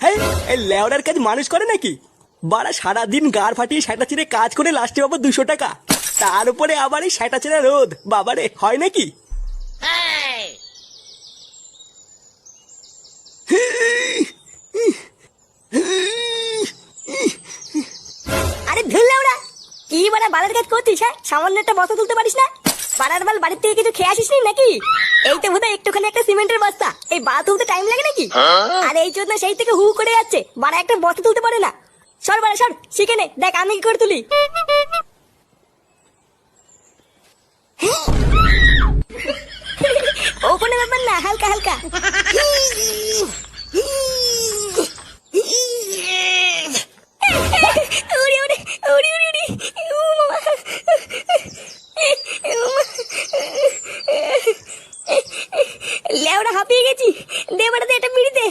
হ্যাঁ, এই লেওড়ার কাজ মানুষ করে নাকি? বাড়া সারাদিন গাড় ফাটিয়ে সেটা চিরে কাজ করে লাস্টে পাবো 200 টাকা, তার উপরে আবার এই সেটা চিরে রোদ। বাবারে, হয় নাকি? আরে ধুর ওরা কি মানে বালের কাজ করছিস? হ্যাঁ, সামান্য একটা বস্তা তুলতে পারিস না? পাড়ার বাল বাড়ির থেকে কিছু খেয়ে আসিস নি নাকি? এই তো বোধহয় একটুখানি একটা সিমেন্টের বস্তা, এই বাল তুলতে টাইম লাগে নাকি? আর এই জন্য সেই থেকে হু করে যাচ্ছে, বাড়া একটা বস্তা তুলতে পারে না। সর বাড়া সর, শিখে নে, দেখ আমি কি করে তুলি। ও কোনো ব্যাপার না, হালকা হালকা। উড়ি উড়ি উড়ি উড়ি উড়ি ও মামা। লেওড়া হাঁপিয়ে গেছি, দে বাড়াতে একটা বিড়ি দে।